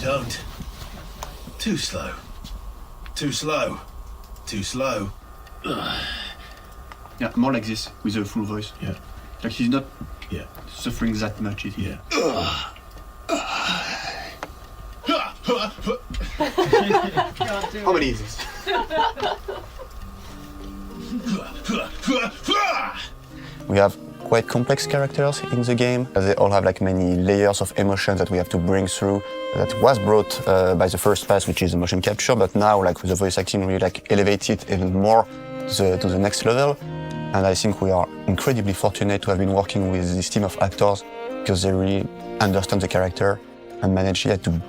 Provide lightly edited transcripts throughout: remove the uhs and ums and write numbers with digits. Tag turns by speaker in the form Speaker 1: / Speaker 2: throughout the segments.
Speaker 1: don't. Too slow. Too slow. Too slow.
Speaker 2: Yeah, more like this, with a full voice.
Speaker 1: Yeah.
Speaker 2: Like he's not
Speaker 1: Yeah.
Speaker 2: suffering that much, is he?
Speaker 1: Yeah.
Speaker 2: How many is this?
Speaker 3: We have quite complex characters in the game. They all have like many layers of emotions that we have to bring through. That was brought by the first pass, which is the motion capture, but now like with the voice acting, we like elevate it even more to the next level. And I think we are incredibly fortunate to have been working with this team of actors because they really understand the character and manage to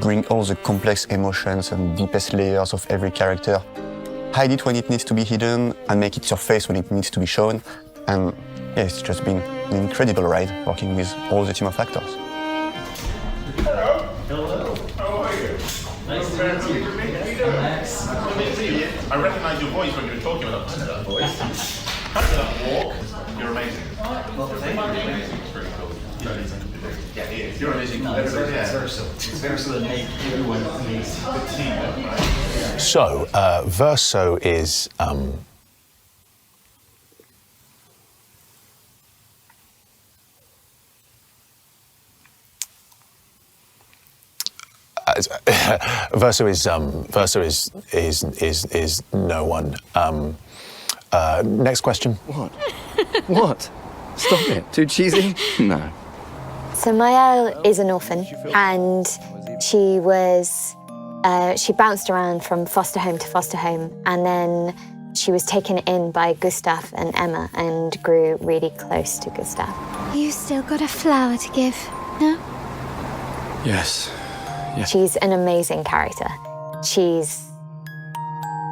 Speaker 3: bring all the complex emotions and deepest layers of every character. Hide it when it needs to be hidden and make it surface when it needs to be shown. And yeah, it's just been an incredible ride working with all the team of actors.
Speaker 4: Hello. Hello. How are you?
Speaker 5: Nice to meet you. Max.
Speaker 4: I recognise your voice when you were talking about that voice. That walk. You're amazing.
Speaker 5: Well, thank you.
Speaker 4: It's very cool. Yeah, he is. You're amazing.
Speaker 5: No, it's Verso. It's Verso that made everyone amazing.
Speaker 4: The team, right?
Speaker 1: So, Verso is Verso is no one. Next question.
Speaker 6: What? What? Stop it. Too cheesy? No.
Speaker 7: So Maëlle is an orphan, and she bounced around from foster home to foster home, and then she was taken in by Gustav and Emma and grew really close to Gustav.
Speaker 8: You still got a flower to give, no?
Speaker 6: Yes.
Speaker 7: She's an amazing character. She's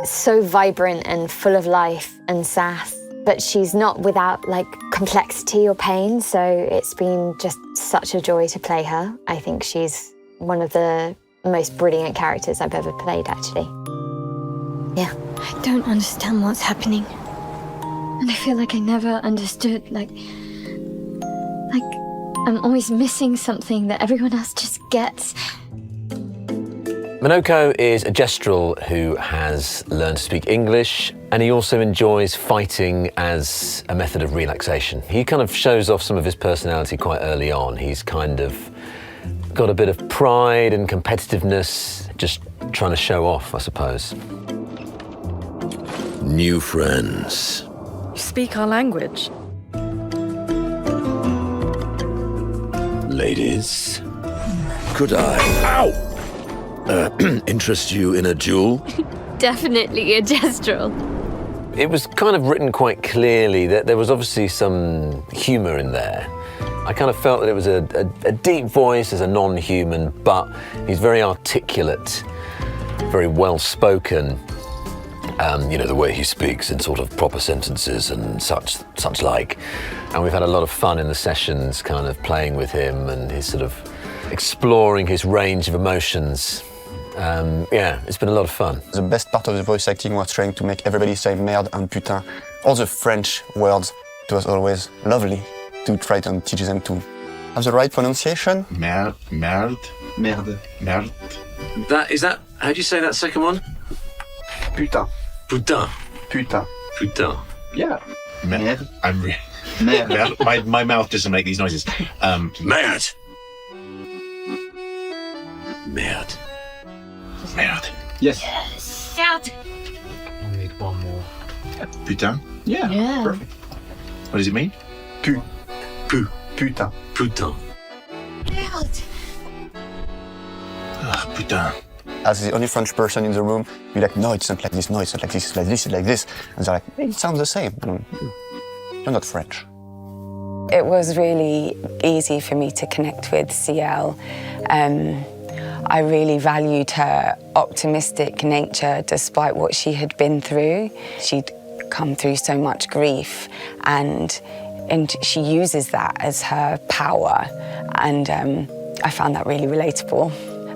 Speaker 7: so vibrant and full of life and sass, but she's not without like complexity or pain, so it's been just such a joy to play her. I think she's one of the most brilliant characters I've ever played, actually. Yeah.
Speaker 8: I don't understand what's happening. And I feel like I never understood, like I'm always missing something that everyone else just gets.
Speaker 9: Minoko is a gestural who has learned to speak English, and he also enjoys fighting as a method of relaxation. He kind of shows off some of his personality quite early on. He's kind of got a bit of pride and competitiveness, just trying to show off, I suppose.
Speaker 10: New friends.
Speaker 11: You speak our language.
Speaker 10: Ladies, could I, interest you in a duel?
Speaker 8: Definitely a gestural.
Speaker 9: It was kind of written quite clearly that there was obviously some humour in there. I kind of felt that it was a deep voice as a non-human, but he's very articulate, very well-spoken. You know, the way he speaks in sort of proper sentences and such like. And we've had a lot of fun in the sessions kind of playing with him and his sort of exploring his range of emotions. Yeah, it's been a lot of fun.
Speaker 3: The best part of the voice acting was trying to make everybody say merde and putain. All the French words, it was always lovely to try to teach them to have the right pronunciation.
Speaker 1: Merde.
Speaker 2: Merde.
Speaker 10: Is that, how do you say that second one?
Speaker 2: Putain.
Speaker 10: Putain.
Speaker 2: Putain.
Speaker 10: Putain.
Speaker 2: Yeah.
Speaker 1: Merde. I'm really...
Speaker 2: Merde.
Speaker 1: My mouth doesn't make these noises.
Speaker 10: Merde. Merde.
Speaker 1: Merde.
Speaker 2: Yes.
Speaker 8: Shout.
Speaker 5: I'll need one more.
Speaker 1: Putain.
Speaker 2: Yeah. Perfect.
Speaker 1: What does it mean?
Speaker 2: Putain.
Speaker 10: Putain.
Speaker 1: Ah, putain.
Speaker 3: As the only French person in the room, you're like, no, it's not like this, no, it's not like this, it's like this, it's like this. And they're like, it sounds the same. You're not French.
Speaker 12: It was really easy for me to connect with CL. I really valued her optimistic nature despite what she had been through. She'd come through so much grief, and she uses that as her power, and I found that really relatable.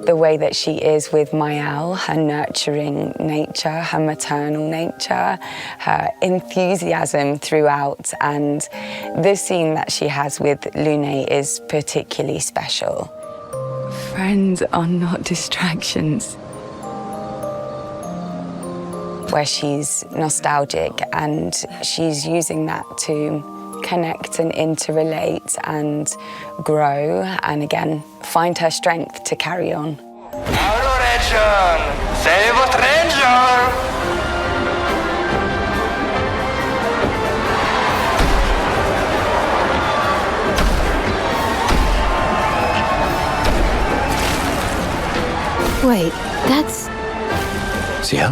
Speaker 12: The way that she is with Maëlle, her nurturing nature, her maternal nature, her enthusiasm throughout, and the scene that she has with Lune is particularly special. friends are not distractions. Where she's nostalgic and she's using that to connect and interrelate and grow and again find her strength to carry on.
Speaker 13: Allô Richelme, c'est votre ranger!
Speaker 8: Wait, that's...
Speaker 6: Ciel?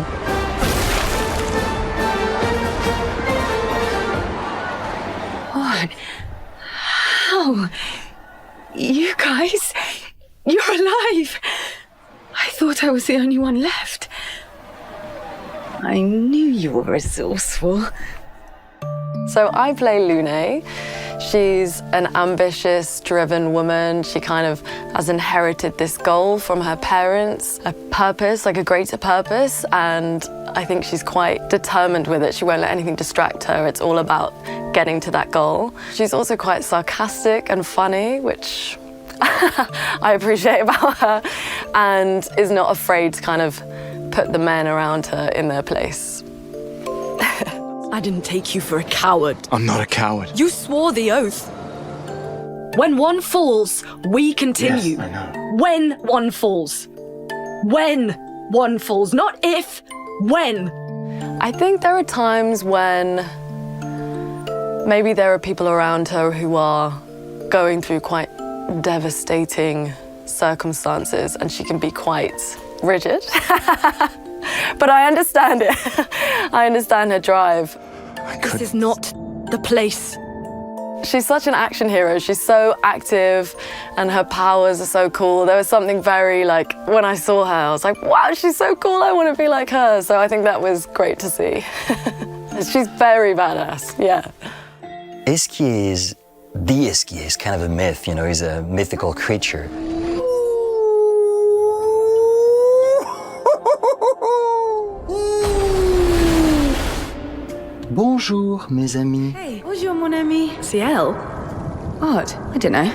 Speaker 12: What? How? You guys? You're alive! I thought I was the only one left. I knew you were resourceful.
Speaker 11: So I play Lune. She's an ambitious, driven woman. She kind of has inherited this goal from her parents, a purpose, like a greater purpose, and I think she's quite determined with it. She won't let anything distract her. It's all about getting to that goal. She's also quite sarcastic and funny, which I appreciate about her, and is not afraid to kind of put the men around her in their place. I didn't take you for a coward.
Speaker 6: I'm not a coward.
Speaker 11: You swore the oath. When one falls, we continue.
Speaker 2: Yes, I know.
Speaker 11: When one falls. When one falls. Not if, when. I think there are times when maybe there are people around her who are going through quite devastating circumstances and she can be quite rigid. But I understand it. I understand her drive. This is not the place. She's such an action hero. She's so active and her powers are so cool. There was something very like, when I saw her, I was like, wow, she's so cool. I want to be like her. So I think that was great to see. She's very badass, yeah.
Speaker 14: Esquier is, the Esquier is kind of a myth, you know, he's a mythical creature. Bonjour, mes amis.
Speaker 11: Hey, bonjour, mon ami. Ciel?
Speaker 12: Odd, I don't know.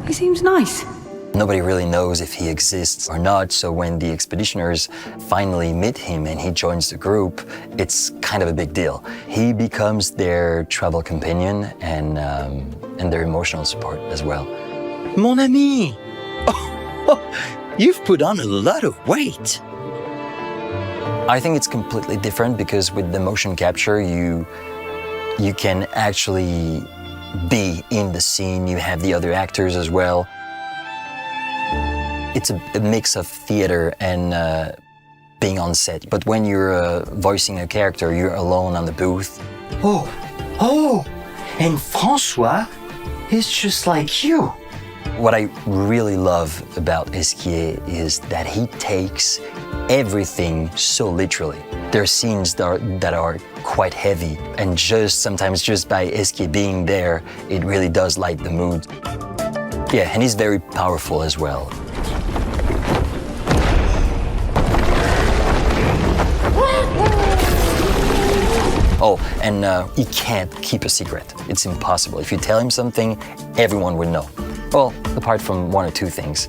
Speaker 12: He seems nice.
Speaker 14: Nobody really knows if he exists or not, so when the expeditioners finally meet him and he joins the group, it's kind of a big deal. He becomes their travel companion and their emotional support as well.
Speaker 15: Mon ami! Oh, you've put on a lot of weight.
Speaker 14: I think it's completely different because with the motion capture, you can actually be in the scene. You have the other actors as well. It's a mix of theater and being on set. But when you're voicing a character, you're alone on the booth.
Speaker 15: Oh, and François is just like you.
Speaker 14: What I really love about Esquier is that he takes everything so literally. There are scenes that are quite heavy, and sometimes just by Esquier being there, it really does light the mood. Yeah, and he's very powerful as well. Oh, and he can't keep a secret. It's impossible. If you tell him something, everyone would know. Well, apart from one or two things.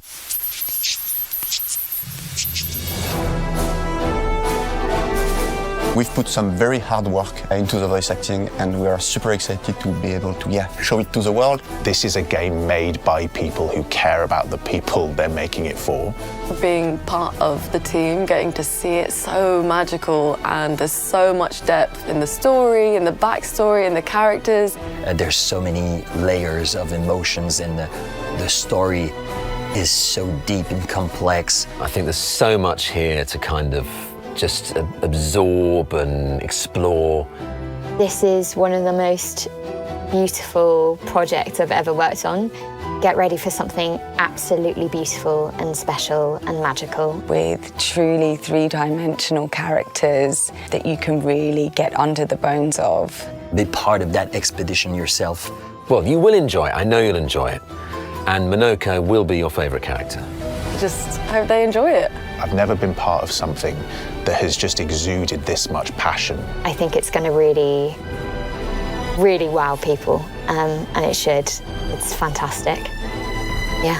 Speaker 3: We've put some very hard work into the voice acting and we are super excited to be able to show it to the world.
Speaker 1: This is a game made by people who care about the people they're making it for.
Speaker 11: Being part of the team, getting to see it, so magical, and there's so much depth in the story, in the backstory, in the characters.
Speaker 14: There's so many layers of emotions and the story is so deep and complex.
Speaker 9: I think there's so much here to kind of just absorb and explore.
Speaker 7: This is one of the most beautiful projects I've ever worked on. Get ready for something absolutely beautiful and special and magical.
Speaker 12: With truly three-dimensional characters that you can really get under the bones of.
Speaker 14: Be part of that expedition yourself.
Speaker 9: Well, you will enjoy it. I know you'll enjoy it. And Minoko will be your favourite character.
Speaker 11: Just hope they enjoy it.
Speaker 1: I've never been part of something that has just exuded this much passion.
Speaker 7: I think it's going to really, really wow people, and it should. It's fantastic. Yeah.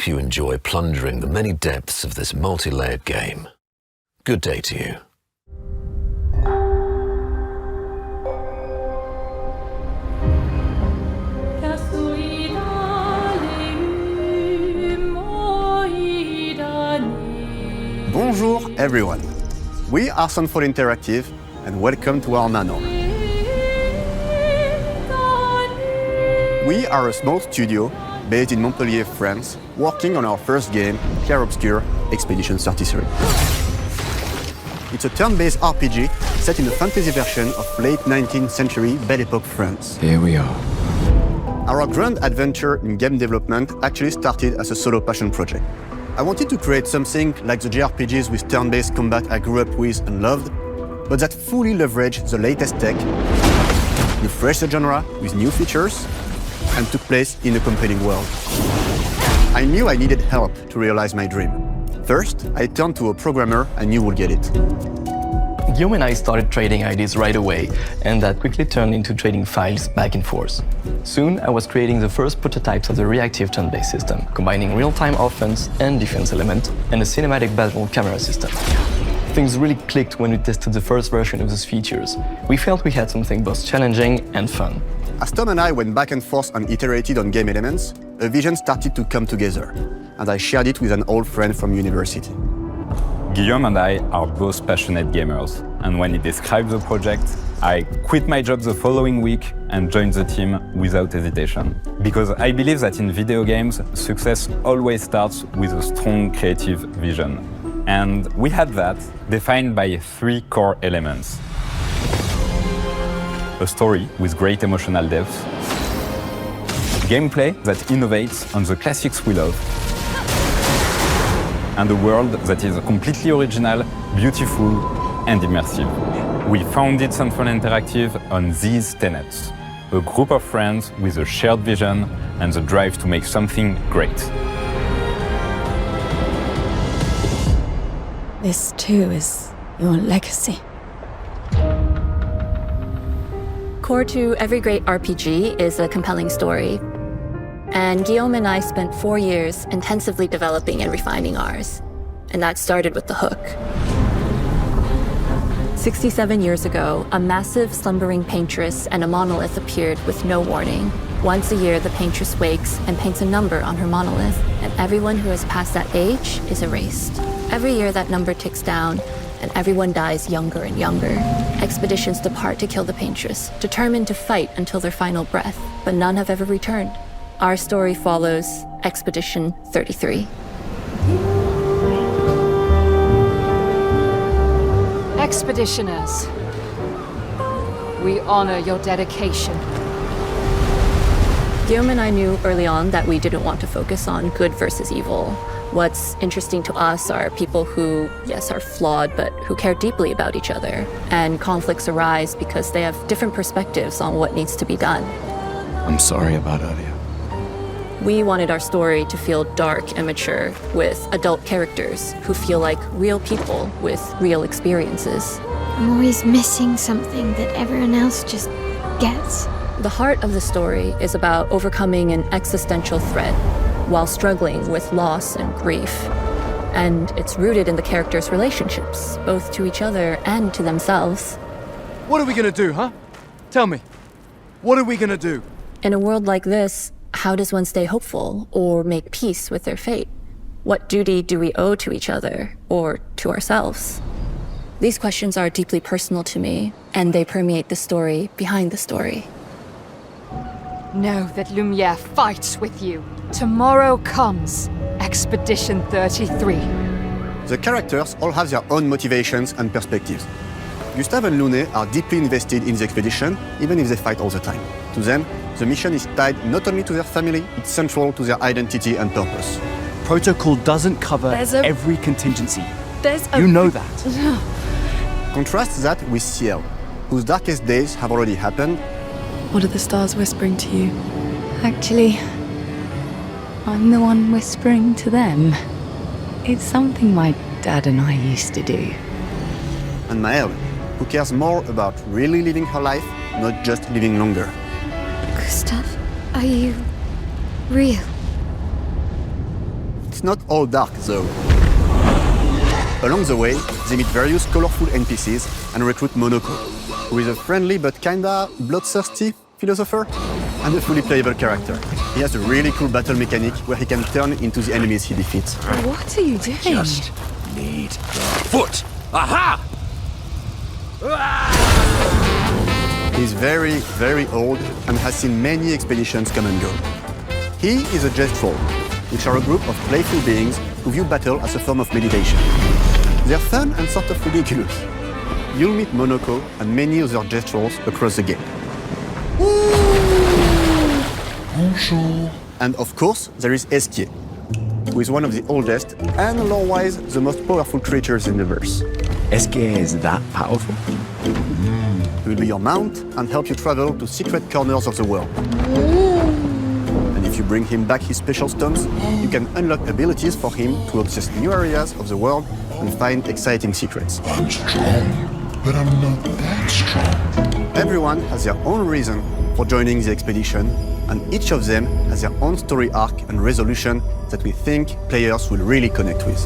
Speaker 9: hope you enjoy plundering the many depths of this multi-layered game. Good day to you.
Speaker 3: Bonjour everyone. We are Sandfall Interactive and welcome to our manor. We are a small studio based in Montpellier, France, working on our first game, Clair Obscur, Expedition 33. It's a turn-based RPG set in a fantasy version of late 19th century Belle Epoque France.
Speaker 6: Here we are.
Speaker 3: Our grand adventure in game development actually started as a solo passion project. I wanted to create something like the JRPGs with turn-based combat I grew up with and loved, but that fully leveraged the latest tech, refreshed the genre with new features, and took place in a compelling world. I knew I needed help to realize my dream. First, I turned to a programmer I knew would get it.
Speaker 16: Guillaume and I started trading ideas right away, and that quickly turned into trading files back and forth. Soon, I was creating the first prototypes of the reactive turn-based system, combining real-time offense and defense element, and a cinematic battle camera system. Things really clicked when we tested the first version of those features. We felt we had something both challenging and fun.
Speaker 3: As Tom and I went back and forth and iterated on game elements, a vision started to come together, and I shared it with an old friend from university.
Speaker 17: Guillaume and I are both passionate gamers, and when he described the project, I quit my job the following week and joined the team without hesitation. Because I believe that in video games, success always starts with a strong creative vision. And we had that, defined by 3 core elements. A story with great emotional depth, gameplay that innovates on the classics we love, and a world that is completely original, beautiful, and immersive. We founded Sandfall Interactive on these tenets: a group of friends with a shared vision and the drive to make something great.
Speaker 18: This too is your legacy.
Speaker 19: Core to every great RPG is a compelling story. And Guillaume and I spent 4 years intensively developing and refining ours. And that started with the hook. 67 years ago, a massive slumbering paintress and a monolith appeared with no warning. Once a year, the paintress wakes and paints a number on her monolith, and everyone who has passed that age is erased. Every year, that number ticks down, and everyone dies younger and younger. Expeditions depart to kill the paintress, determined to fight until their final breath, but none have ever returned. Our story follows Expedition 33.
Speaker 20: Expeditioners, we honor your dedication.
Speaker 19: Guillaume and I knew early on that we didn't want to focus on good versus evil. What's interesting to us are people who, yes, are flawed, but who care deeply about each other. And conflicts arise because they have different perspectives on what needs to be done.
Speaker 6: I'm sorry about earlier.
Speaker 19: We wanted our story to feel dark and mature, with adult characters who feel like real people with real experiences.
Speaker 8: I'm always missing something that everyone else just gets.
Speaker 19: The heart of the story is about overcoming an existential threat while struggling with loss and grief. And it's rooted in the characters' relationships, both to each other and to themselves.
Speaker 21: What are we gonna do, huh? Tell me. What are we gonna do?
Speaker 19: In a world like this, how does one stay hopeful or make peace with their fate? What duty do we owe to each other or to ourselves? These questions are deeply personal to me, and they permeate the story behind the story.
Speaker 20: Know that Lumiere fights with you. Tomorrow comes Expedition 33.
Speaker 3: The characters all have their own motivations and perspectives. Gustave and Lune are deeply invested in the expedition, even if they fight all the time. To them, the mission is tied not only to their family, it's central to their identity and purpose.
Speaker 21: Protocol doesn't cover every contingency. You know that.
Speaker 3: Contrast that with Ciel, whose darkest days have already happened.
Speaker 18: What are the stars whispering to you? Actually, I'm the one whispering to them. It's something my dad and I used to do.
Speaker 3: And Maëlle, who cares more about really living her life, not just living longer.
Speaker 8: Gustave, are you real?
Speaker 4: not all dark, though. Along the way, they meet various colorful NPCs and recruit Monoko, who is a friendly but kinda bloodthirsty philosopher and a fully playable character. He has a really cool battle mechanic where he can turn into the enemies he defeats.
Speaker 18: What are you doing?
Speaker 10: Just need the foot. Aha!
Speaker 4: He's very, very old and has seen many expeditions come and go. He is a Gestrol, which are a group of playful beings who view battle as a form of meditation. They're fun and sort of ridiculous. You'll meet Monoko and many other Gestrols across the game.
Speaker 10: Bonjour.
Speaker 4: And of course, there is Esquier, who is one of the oldest and lore-wise the most powerful creatures in the verse.
Speaker 21: Esquier is that powerful?
Speaker 4: He will be your mount and help you travel to secret corners of the world. And if you bring him back his special stones, you can unlock abilities for him to access new areas of the world and find exciting secrets.
Speaker 10: I'm strong, but I'm not that strong.
Speaker 4: Everyone has their own reason for joining the expedition, and each of them has their own story arc and resolution that we think players will really connect with.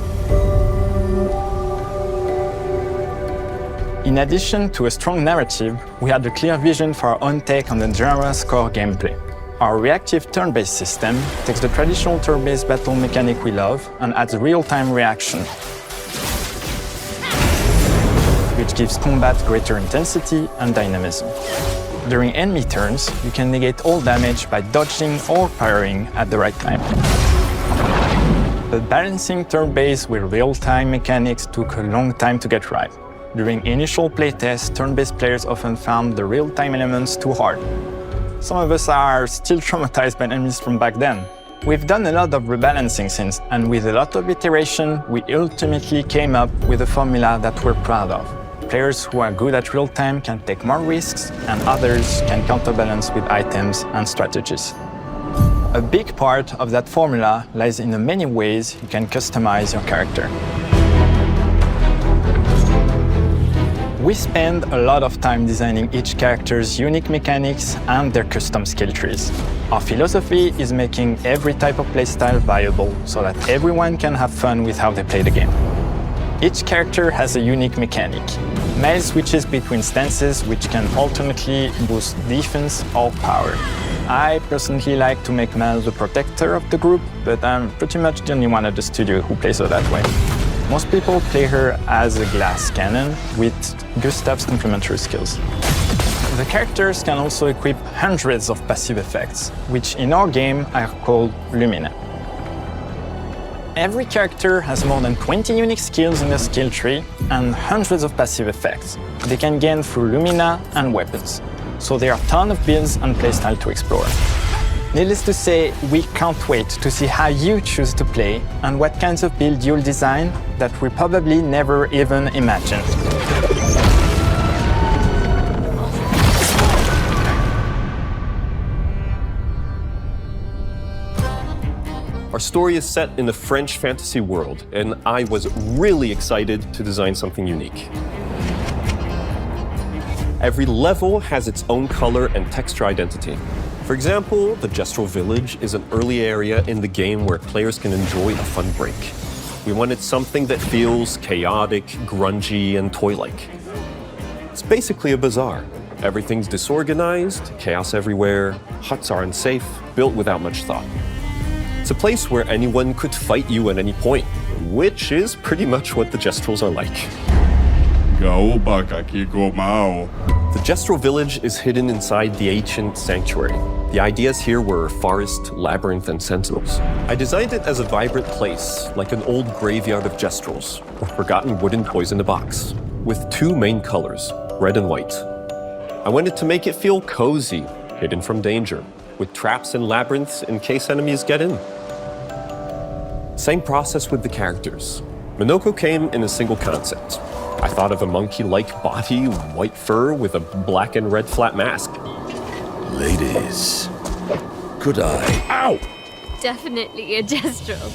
Speaker 22: In addition to a strong narrative, we had a clear vision for our own take on the genre's core gameplay. Our reactive turn-based system takes the traditional turn-based battle mechanic we love and adds real-time reaction, which gives combat greater intensity and dynamism. During enemy turns, you can negate all damage by dodging or parrying at the right time. But balancing turn-based with real-time mechanics took a long time to get right. During initial playtests, turn-based players often found the real-time elements too hard. Some of us are still traumatized by enemies from back then. We've done a lot of rebalancing since, and with a lot of iteration, we ultimately came up with a formula that we're proud of. Players who are good at real-time can take more risks, and others can counterbalance with items and strategies. A big part of that formula lies in the many ways you can customize your character. We spend a lot of time designing each character's unique mechanics and their custom skill trees. Our philosophy is making every type of playstyle viable so that everyone can have fun with how they play the game. Each character has a unique mechanic. Male switches between stances which can alternately boost defense or power. I personally like to make Mel the protector of the group, but I'm pretty much the only one at the studio who plays her that way. Most people play her as a glass cannon with Gustav's complementary skills. The characters can also equip hundreds of passive effects, which in our game are called Lumina. Every character has more than 20 unique skills in their skill tree and hundreds of passive effects they can gain through Lumina and weapons. So there are a ton of builds and playstyle to explore. Needless to say, we can't wait to see how you choose to play and what kinds of build you'll design that we probably never even imagined.
Speaker 23: Our story is set in the French fantasy world, and I was really excited to design something unique. Every level has its own color and texture identity. For example, the Gestrol Village is an early area in the game where players can enjoy a fun break. We wanted something that feels chaotic, grungy, and toy-like. It's basically a bazaar. Everything's disorganized, chaos everywhere, huts are unsafe, built without much thought. It's a place where anyone could fight you at any point, which is pretty much what the Gestrols are like. The Gestrol Village is hidden inside the ancient sanctuary. The ideas here were forest, labyrinth, and sentinels. I designed it as a vibrant place, like an old graveyard of Gestrols, or forgotten wooden toys in a box, with two main colors, red and white. I wanted to make it feel cozy, hidden from danger, with traps and labyrinths in case enemies get in. Same process with the characters. Monoko came in a single concept. I thought of a monkey-like body, white fur with a black and red flat mask.
Speaker 10: Ladies, could I?
Speaker 23: Ow!
Speaker 8: Definitely a Gestrol.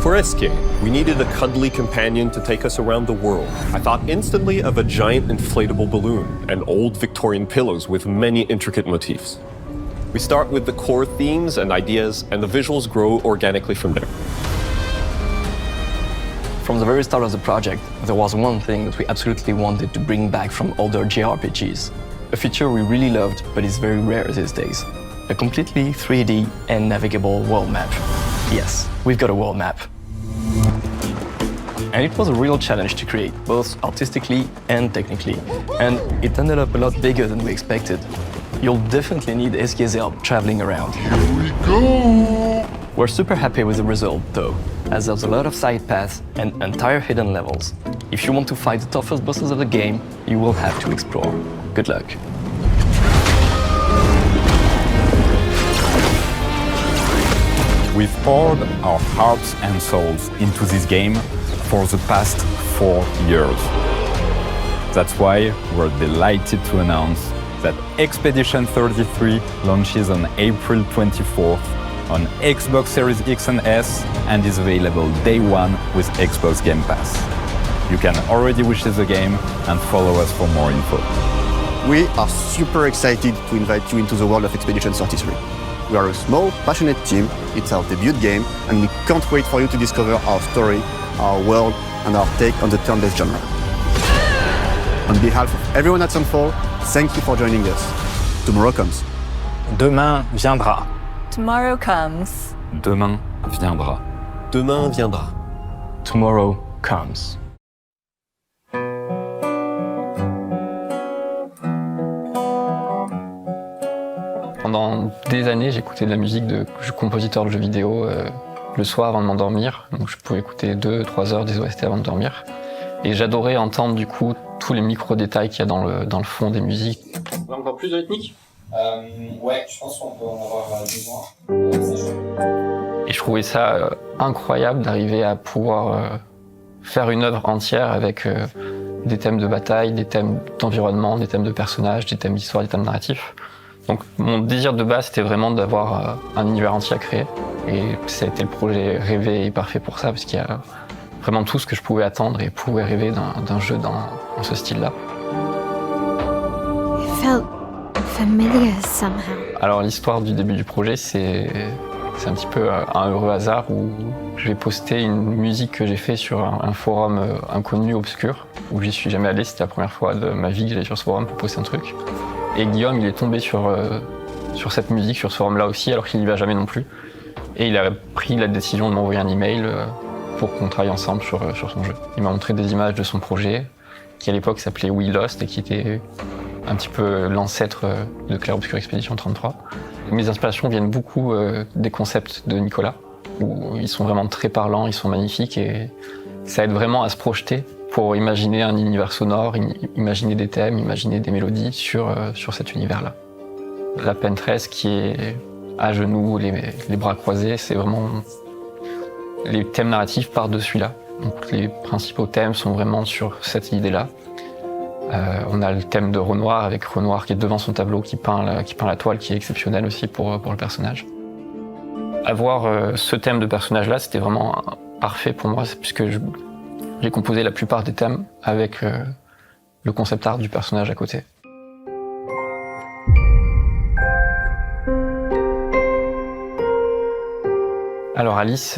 Speaker 23: For Esquier, we needed a cuddly companion to take us around the world. I thought instantly of a giant inflatable balloon and old Victorian pillows with many intricate motifs. We start with the core themes and ideas, and the visuals grow organically from there.
Speaker 16: From the very start of the project, there was one thing that we absolutely wanted to bring back from older JRPGs. A feature we really loved, but is very rare these days. A completely 3D and navigable world map. Yes, we've got a world map. And it was a real challenge to create, both artistically and technically. And it ended up a lot bigger than we expected. You'll definitely need Eskier's help traveling around.
Speaker 10: Here we go!
Speaker 16: We're super happy with the result, though, as there's a lot of side paths and entire hidden levels. If you want to fight the toughest bosses of the game, you will have to explore. Good luck.
Speaker 17: We've poured our hearts and souls into this game for the past 4 years. That's why we're delighted to announce that Expedition 33 launches on April 24th on Xbox Series X and S and is available day one with Xbox Game Pass. You can already wishlist the game and follow us for more info.
Speaker 4: We are super excited to invite you into the world of Expedition 33. We are a small, passionate team, it's our debut game, and we can't wait for you to discover our story, our world, and our take on the turn-based genre. On behalf of everyone at Sandfall, thank you for joining us. Tomorrow comes.
Speaker 22: Demain viendra.
Speaker 19: Tomorrow comes.
Speaker 17: Demain viendra.
Speaker 23: Demain viendra.
Speaker 16: Tomorrow comes.
Speaker 2: Pendant des années, j'écoutais de la musique de compositeurs de jeux vidéo le soir avant de m'endormir. Donc je pouvais écouter 2-3 heures des OST avant de dormir. Et j'adorais entendre du coup tous les micro-détails qu'il y a dans le fond des musiques.
Speaker 5: Encore plus de rythmique Ouais, je pense qu'on peut en avoir besoin.
Speaker 2: Et je trouvais ça incroyable d'arriver à pouvoir faire une œuvre entière avec des thèmes de bataille, des thèmes d'environnement, des thèmes de personnages, des thèmes d'histoire, des thèmes narratifs. Donc mon désir de base, c'était vraiment d'avoir un univers entier à créer. Et ça a été le projet rêvé et parfait pour ça, parce qu'il y a vraiment tout ce que je pouvais attendre et pouvais rêver d'un jeu dans ce style-là.
Speaker 8: It felt familiar somehow.
Speaker 2: Alors l'histoire du début du projet, c'est un petit peu un heureux hasard où je vais poster une musique que j'ai fait sur un forum inconnu, obscur, où j'y suis jamais allé. C'était la première fois de ma vie que j'allais sur ce forum pour poster un truc. Et Guillaume, il est tombé sur cette musique, sur ce forum-là aussi, alors qu'il n'y va jamais non plus. Et il a pris la décision de m'envoyer un email pour qu'on travaille ensemble sur son jeu. Il m'a montré des images de son projet, qui à l'époque s'appelait We Lost et qui était un petit peu l'ancêtre de Clair Obscur Expedition 33. Mes inspirations viennent beaucoup des concepts de Nicolas, où ils sont vraiment très parlants, ils sont magnifiques et ça aide vraiment à se projeter pour imaginer un univers sonore, imaginer des thèmes, imaginer des mélodies sur cet univers-là. La pentresse qui est à genoux, les bras croisés, c'est vraiment les thèmes narratifs par-dessus là. Donc les principaux thèmes sont vraiment sur cette idée-là. On a le thème de Renoir avec Renoir qui est devant son tableau, qui peint la toile, qui est exceptionnelle aussi pour le personnage. Avoir ce thème de personnage-là, c'était vraiment parfait pour moi, puisque j'ai composé la plupart des thèmes avec le concept art du personnage à côté. Alors Alice,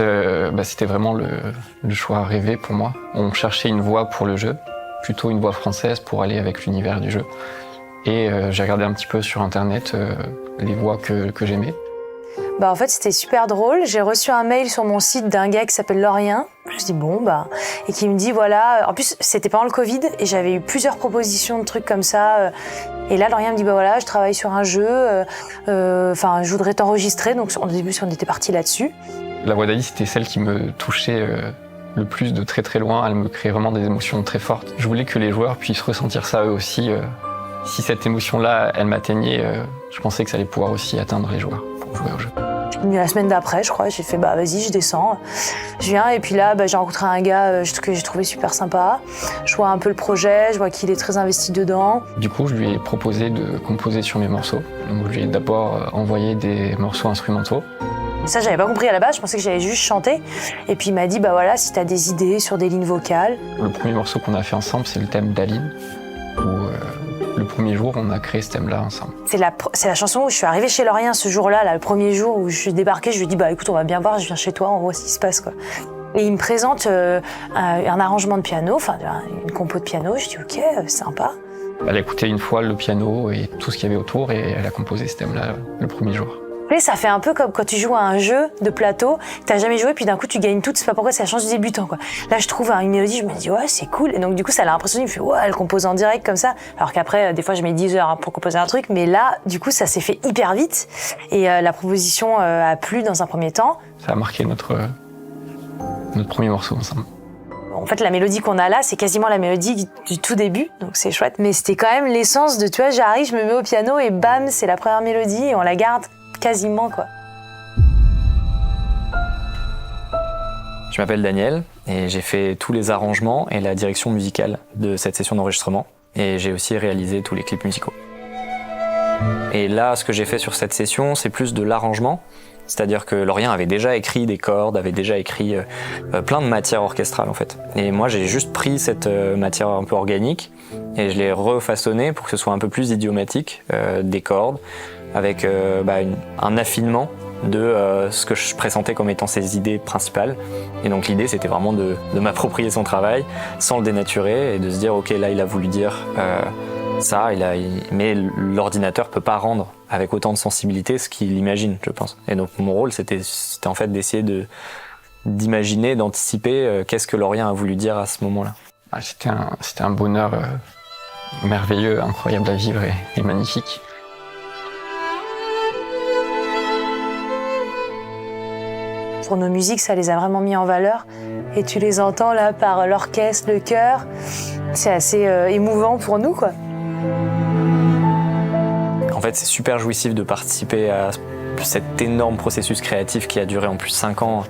Speaker 2: c'était vraiment le choix rêvé pour moi. On cherchait une voix pour le jeu, plutôt une voix française pour aller avec l'univers du jeu. Et j'ai regardé un petit peu sur internet les voix que j'aimais.
Speaker 13: En fait, c'était super drôle. J'ai reçu un mail sur mon site d'un gars qui s'appelle Laurien. Je me suis dit, et qui me dit, voilà. En plus, c'était pendant le Covid et j'avais eu plusieurs propositions de trucs comme ça. Et là, Laurien me dit, je travaille sur un jeu. Je voudrais t'enregistrer. Donc, au début, on était parti là-dessus.
Speaker 2: La voix d'Alice, c'était celle qui me touchait le plus de très très loin. Elle me créait vraiment des émotions très fortes. Je voulais que les joueurs puissent ressentir ça eux aussi. Si cette émotion-là, elle m'atteignait, je pensais que ça allait pouvoir aussi atteindre les joueurs pour jouer au jeu.
Speaker 13: La semaine d'après, je crois, j'ai fait vas-y, je descends. Je viens et puis là, j'ai rencontré un gars que j'ai trouvé super sympa. Je vois un peu le projet, je vois qu'il est très investi dedans.
Speaker 2: Du coup, je lui ai proposé de composer sur mes morceaux. Donc, je lui ai d'abord envoyé des morceaux instrumentaux.
Speaker 13: Ça, j'avais pas compris à la base, je pensais que j'allais juste chanter. Et puis il m'a dit, si t'as des idées sur des lignes vocales.
Speaker 2: Le premier morceau qu'on a fait ensemble, c'est le thème d'Aline, où le premier jour, on a créé ce thème-là ensemble.
Speaker 13: C'est la chanson où je suis arrivée chez Laurien ce jour-là, le premier jour où je suis débarquée, je lui ai dit, écoute, on va bien voir, je viens chez toi, on voit ce qui se passe, quoi. Et il me présente un arrangement de piano, enfin une compo de piano. Je dis ok, sympa.
Speaker 2: Elle a écouté une fois le piano et tout ce qu'il y avait autour et elle a composé ce thème-là le premier jour.
Speaker 13: Et ça fait un peu comme quand tu joues à un jeu de plateau, que t'as jamais joué, puis d'un coup tu gagnes tout, c'est pas pourquoi ça change du débutant quoi. Là je trouve une mélodie, je me dis ouais c'est cool, et donc du coup ça l'a impressionné, il me fait ouais elle compose en direct comme ça, alors qu'après des fois je mets 10 heures pour composer un truc, mais là du coup ça s'est fait hyper vite, et la proposition a plu dans un premier temps.
Speaker 2: Ça a marqué notre premier morceau ensemble.
Speaker 13: En fait, la mélodie qu'on a là, c'est quasiment la mélodie du tout début, donc c'est chouette. Mais c'était quand même l'essence de, tu vois, j'arrive, je me mets au piano et bam, c'est la première mélodie et on la garde quasiment, quoi.
Speaker 22: Je m'appelle Daniel et j'ai fait tous les arrangements et la direction musicale de cette session d'enregistrement. Et j'ai aussi réalisé tous les clips musicaux. Et là, ce que j'ai fait sur cette session, c'est plus de l'arrangement. C'est-à-dire que Laurien avait déjà écrit des cordes, avait déjà écrit plein de matière orchestrale en fait. Et moi j'ai juste pris cette matière un peu organique et je l'ai refaçonnée pour que ce soit un peu plus idiomatique, des cordes, avec un affinement de ce que je pressentais comme étant ses idées principales. Et donc l'idée c'était vraiment de m'approprier son travail sans le dénaturer et de se dire ok là il a voulu dire ça, mais l'ordinateur peut pas rendre avec autant de sensibilité ce qu'il imagine, je pense. Et donc mon rôle, c'était en fait d'essayer d'imaginer, d'anticiper qu'est-ce que Laurien a voulu dire à ce moment-là.
Speaker 2: C'était un bonheur merveilleux, incroyable à vivre et magnifique.
Speaker 13: Pour nos musiques, ça les a vraiment mis en valeur. Et tu les entends là par l'orchestre, le chœur. C'est assez émouvant pour nous, quoi.
Speaker 22: En fait, c'est super jouissif de participer à cet énorme processus créatif qui a duré en plus 5 ans,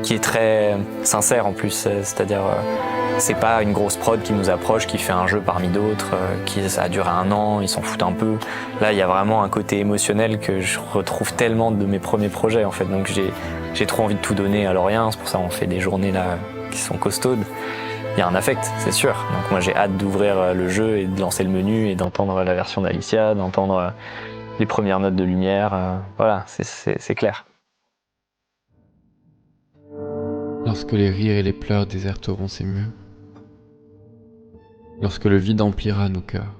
Speaker 22: qui est très sincère en plus, c'est-à-dire c'est pas une grosse prod qui nous approche, qui fait un jeu parmi d'autres, ça a duré 1 an, ils s'en foutent un peu. Là, il y a vraiment un côté émotionnel que je retrouve tellement de mes premiers projets en fait, donc j'ai trop envie de tout donner à Laurien, c'est pour ça qu'on fait des journées là qui sont costaudes. Il y a un affect, c'est sûr. Donc moi j'ai hâte d'ouvrir le jeu et de lancer le menu et d'entendre la version d'Alicia, d'entendre les premières notes de lumière. Voilà, c'est clair.
Speaker 12: Lorsque les rires et les pleurs déserteront ces murs, lorsque le vide emplira nos cœurs,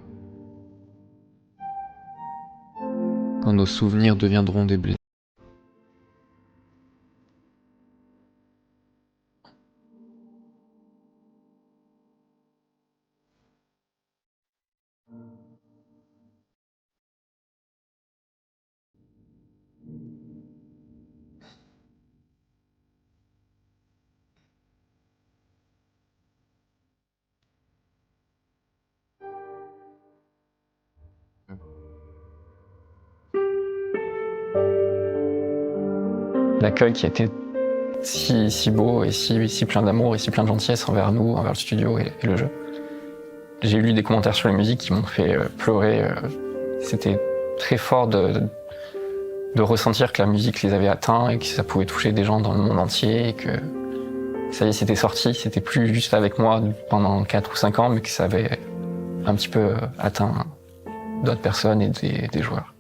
Speaker 12: quand nos souvenirs deviendront des blessures,
Speaker 2: l'accueil qui a été si beau et si plein d'amour et si plein de gentillesse envers nous, envers le studio et le jeu. J'ai lu des commentaires sur les musiques qui m'ont fait pleurer. C'était très fort de ressentir que la musique les avait atteints et que ça pouvait toucher des gens dans le monde entier et que ça y est, c'était sorti, c'était plus juste avec moi pendant 4 ou 5 ans, mais que ça avait un petit peu atteint d'autres personnes et des joueurs.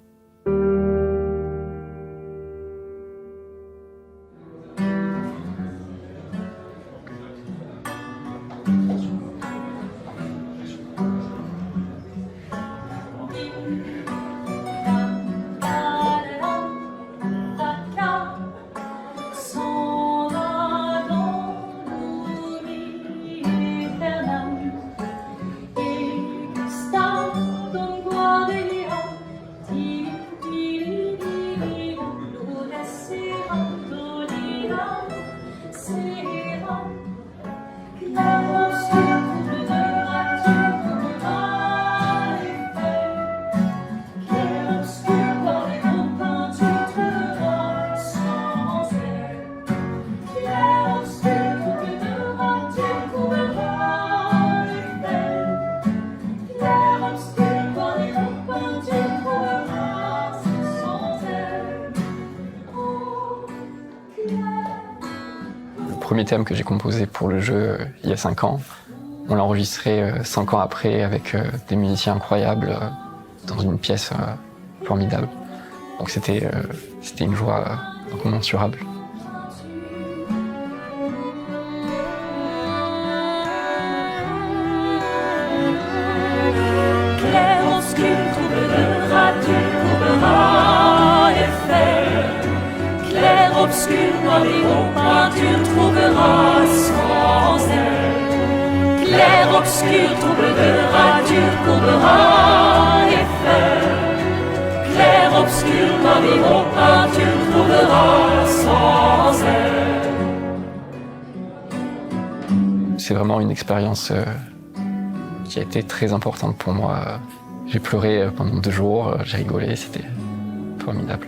Speaker 2: Le premier thème que j'ai composé pour le jeu il y a 5 ans, on l'a enregistré 5 ans après avec des musiciens incroyables dans une pièce formidable. Donc c'était une joie incommensurable.
Speaker 11: tu le trouveras sans elle. Clair obscur, trouble de rature, courbera et fer. Clair obscur, pavillon peint, tu le trouveras sans elle.
Speaker 2: C'est vraiment une expérience qui a été très importante pour moi. J'ai pleuré pendant 2 jours, j'ai rigolé, c'était formidable.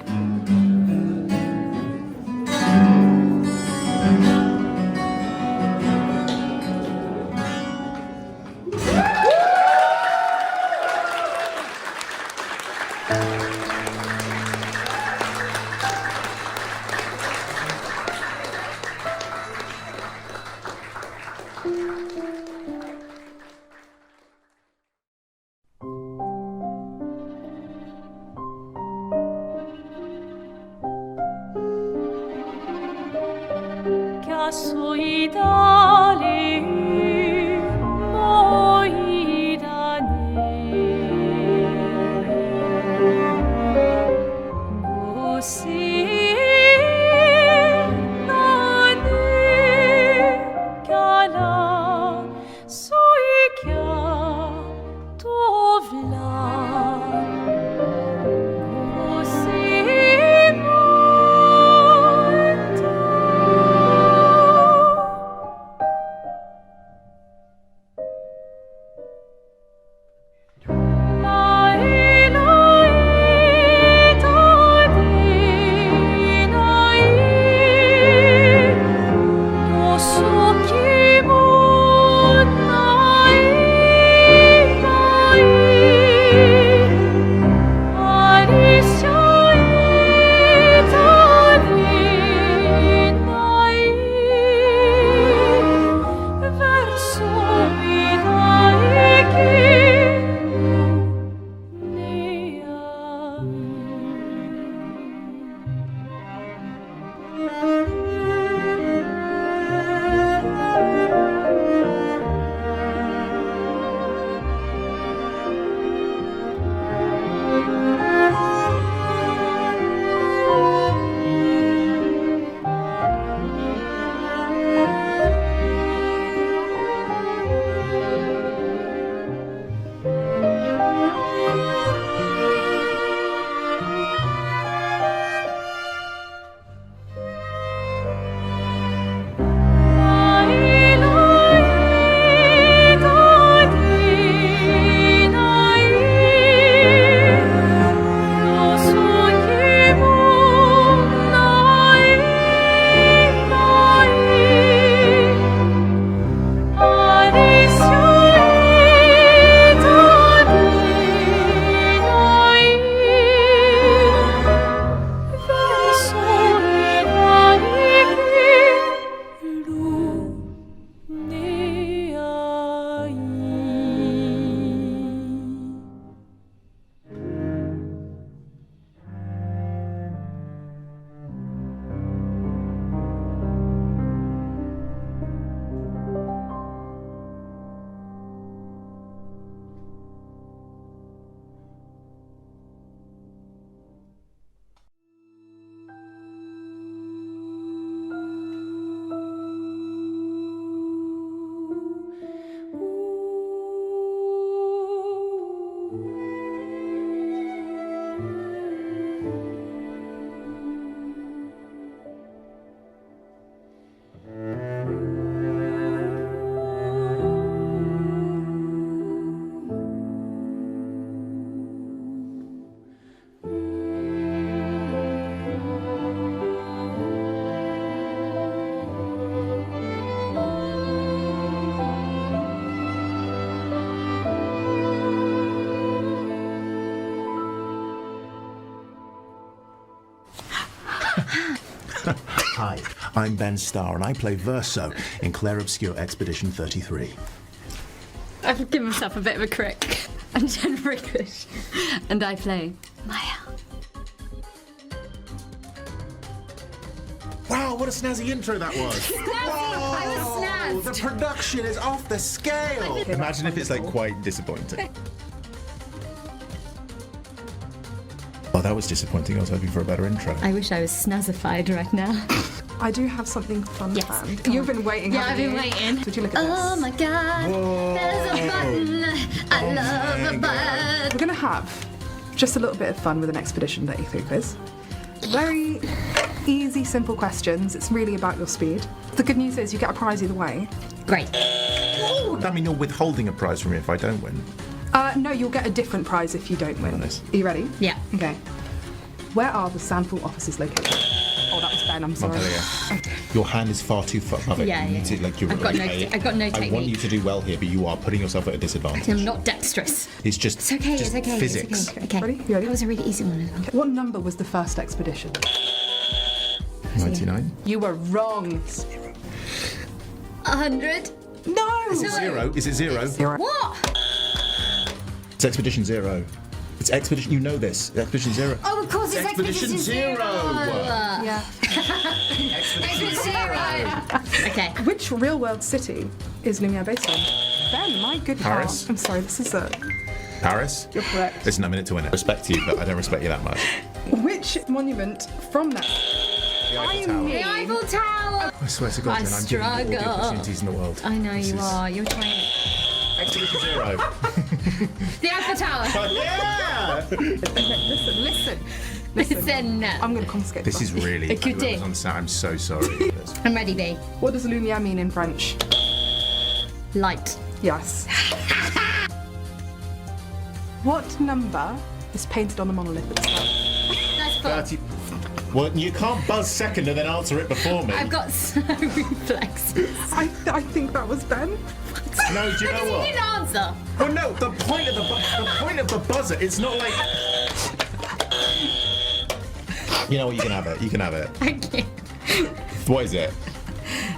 Speaker 14: Hi, I'm Ben Starr and I play Verso in Clair Obscur Expedition 33.
Speaker 18: I've given myself a bit of a crick. I'm Jen Rickish, and I play Maya.
Speaker 14: Wow, what a snazzy intro that was!
Speaker 18: I was
Speaker 14: The production is off the scale! Imagine if it's like quite disappointing. Oh, that was disappointing. I was hoping for a better intro.
Speaker 18: I wish I was snazzified right now.
Speaker 1: I do have something fun
Speaker 7: Yes,
Speaker 1: planned.
Speaker 7: come
Speaker 1: You've
Speaker 7: on.
Speaker 1: been waiting,
Speaker 7: Yeah,
Speaker 1: haven't
Speaker 7: I've been
Speaker 1: you?
Speaker 7: waiting.
Speaker 1: Would you look at this?
Speaker 7: Oh my god, there's a button. I love a button.
Speaker 1: We're going to have just a little bit of fun with an Expedition 33 quiz. Very easy, simple questions. It's really about your speed. The good news is you get a prize either way.
Speaker 7: Great.
Speaker 14: Would that mean you're withholding a prize from me if I don't win?
Speaker 1: No, you'll get a different prize if you don't win. Are you ready?
Speaker 7: Yeah.
Speaker 1: Okay. Where are the Sandfall offices located? Oh, that was Ben, I'm sorry.
Speaker 14: Montpellier. Your hand is far too far above it.
Speaker 7: Yeah,
Speaker 14: You need
Speaker 7: yeah.
Speaker 14: to, like, you're
Speaker 7: I've got no-
Speaker 14: okay.
Speaker 7: I've got no
Speaker 14: I want
Speaker 7: technique.
Speaker 14: you to do well here, but you are putting yourself at a disadvantage.
Speaker 7: I'm not dexterous.
Speaker 14: It's just,
Speaker 7: It's okay,
Speaker 14: just
Speaker 7: it's okay.
Speaker 14: physics.
Speaker 7: It's okay.
Speaker 1: Ready? You ready?
Speaker 7: That was a really easy one as well.
Speaker 1: What number was the first expedition?
Speaker 14: 99.
Speaker 1: You were wrong.
Speaker 7: 100.
Speaker 1: No!
Speaker 14: Is it zero? Is it zero?
Speaker 7: What?
Speaker 14: It's Expedition Zero. It's Expedition, you know this. Expedition Zero.
Speaker 7: Oh, of course, it's Expedition Zero.
Speaker 1: Yeah.
Speaker 7: Expedition Zero. Okay.
Speaker 1: Which real-world city is Lumiere based on? Ben, my good
Speaker 14: Paris.
Speaker 1: God. I'm sorry, this is a...
Speaker 14: Paris?
Speaker 1: You're correct.
Speaker 14: Listen, I'm in it to win it. I respect you, but I don't respect you that much.
Speaker 1: Which monument from that?
Speaker 14: The Eiffel Tower.
Speaker 7: The Eiffel Tower.
Speaker 14: I swear to God,
Speaker 7: I
Speaker 14: Jen, I'm giving you all the
Speaker 7: struggle.
Speaker 14: opportunities in the world.
Speaker 7: I know
Speaker 14: This
Speaker 7: you
Speaker 14: is-
Speaker 7: are. You're trying.
Speaker 14: Expedition Zero.
Speaker 7: The Eiffel Tower.
Speaker 14: Yeah!
Speaker 1: Listen.
Speaker 7: Listen.
Speaker 1: I'm going to confiscate
Speaker 14: This is really...
Speaker 7: Écoutez.
Speaker 14: whoever's on set, I'm so sorry.
Speaker 7: I'm ready, B.
Speaker 1: What does Lumiere mean in French?
Speaker 7: Light.
Speaker 1: Yes. What number is painted on the monolith at the start?
Speaker 7: That's full.
Speaker 14: 30... Well, you can't buzz second and then answer it before me.
Speaker 7: I've got so reflexes.
Speaker 1: I think that was Ben.
Speaker 14: No, do you know what?
Speaker 7: You didn't answer.
Speaker 14: Well, no, the point of the buzzer, it's not like... You know what, you can have it, you can have it.
Speaker 7: Thank you.
Speaker 14: What is it?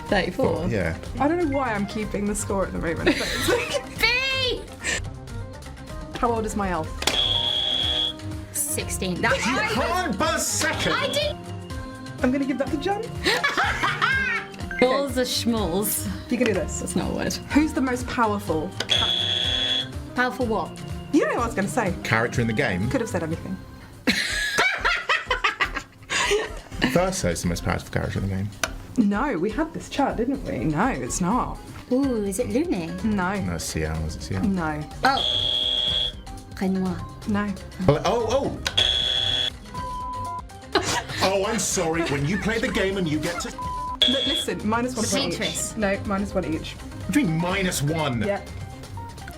Speaker 7: 34.
Speaker 14: Yeah.
Speaker 1: I don't know why I'm keeping the score at the moment. But it's like...
Speaker 7: B!
Speaker 1: How old is my elf?
Speaker 7: 16.
Speaker 14: You can't buzz second!
Speaker 7: I did.
Speaker 1: I'm going to give that to Jen.
Speaker 7: Balls are schmalls.
Speaker 1: You can do this.
Speaker 7: That's not a word.
Speaker 1: Who's the most powerful?
Speaker 7: Powerful what?
Speaker 1: You know what I was going to say.
Speaker 14: Character in the game?
Speaker 1: Could have said anything.
Speaker 14: Verso's the most powerful character in the game.
Speaker 1: No, we had this chat, didn't we? No, it's not.
Speaker 7: Ooh, is it Lune?
Speaker 1: No.
Speaker 14: No, Ciel, is it Ciel?
Speaker 1: No.
Speaker 7: Oh. Renoir.
Speaker 1: No.
Speaker 14: Oh! Oh, I'm sorry. When you play the game and you get to...
Speaker 1: Look, listen, -1 point
Speaker 7: Paintress.
Speaker 1: each. No, -1 each.
Speaker 14: What do you mean -1?
Speaker 1: Yeah.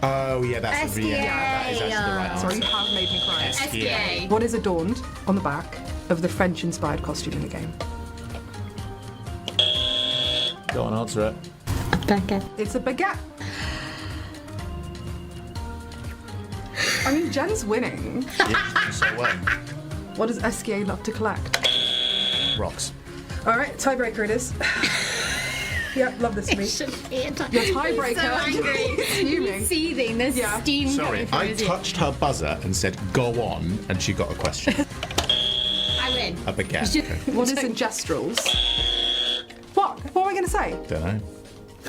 Speaker 14: Oh, yeah, that's the... Yeah, that is actually the right
Speaker 1: Sorry,
Speaker 14: answer.
Speaker 1: you have made me cry.
Speaker 7: SPA.
Speaker 1: What is adorned on the back of the French-inspired costume in the game?
Speaker 14: Go on, answer it.
Speaker 7: Baguette.
Speaker 1: It's a baguette. I mean, Jen's winning.
Speaker 14: Yeah, so well.
Speaker 1: What does SKA love to collect?
Speaker 14: Rocks.
Speaker 1: All right, tiebreaker it is. Yeah, love this for me. Your tiebreaker.
Speaker 7: So angry.
Speaker 1: Fuming.
Speaker 7: Seething. There's steam
Speaker 14: Sorry,
Speaker 7: coming from
Speaker 14: I
Speaker 7: his ear.
Speaker 14: touched her buzzer and said, go on, and she got a question.
Speaker 7: I win.
Speaker 14: A baguette. Okay.
Speaker 1: What is ingestrals? What? What am I going to say?
Speaker 14: Don't know.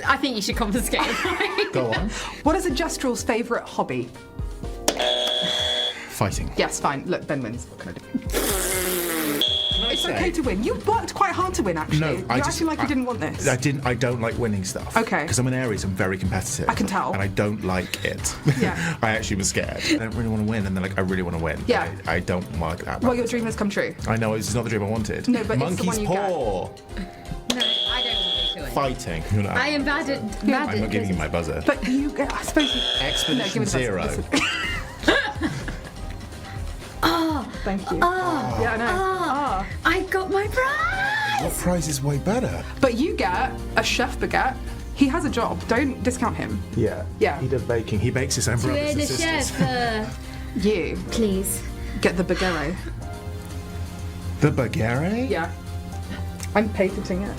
Speaker 7: I think you should confiscate it.
Speaker 14: Go on.
Speaker 1: What is ingestral's favourite hobby?
Speaker 14: Fighting.
Speaker 1: Yes, fine. Look, Ben wins. What can I do? It's
Speaker 14: say-
Speaker 1: okay to win. You worked quite hard to win, actually.
Speaker 14: No,
Speaker 1: You're acting like you didn't want this.
Speaker 14: I don't like winning stuff.
Speaker 1: Okay.
Speaker 14: Because I'm an Aries, I'm very competitive.
Speaker 1: I can tell.
Speaker 14: And I don't like it.
Speaker 1: Yeah.
Speaker 14: I actually was scared. I don't really want to win, and they're like, I really want to win.
Speaker 1: Yeah.
Speaker 14: I don't like that.
Speaker 1: Well, your dream has come true.
Speaker 14: I know, it's not the dream I wanted.
Speaker 1: No, but it's the
Speaker 14: Monkey's
Speaker 1: one you get.
Speaker 14: paw.
Speaker 7: No, I don't want you to win.
Speaker 14: Fighting. You're not-
Speaker 7: I am bad at...
Speaker 14: I'm not giving you my buzzer.
Speaker 1: But you, I suppose you...
Speaker 14: Expedition Zero.
Speaker 1: Oh, thank you.
Speaker 7: Oh,
Speaker 1: Yeah, I know.
Speaker 7: oh, I got my prize.
Speaker 14: What prize is way better?
Speaker 1: But you get a chef baguette. He has a job. Don't discount him.
Speaker 14: Yeah.
Speaker 1: Yeah.
Speaker 14: He does baking. He bakes his own
Speaker 7: Tu
Speaker 14: brothers
Speaker 7: es
Speaker 14: and
Speaker 7: le
Speaker 14: sisters.
Speaker 7: chef.
Speaker 1: You
Speaker 7: Please.
Speaker 1: get the baguette.
Speaker 14: The baguette?
Speaker 1: Yeah. I'm patenting it.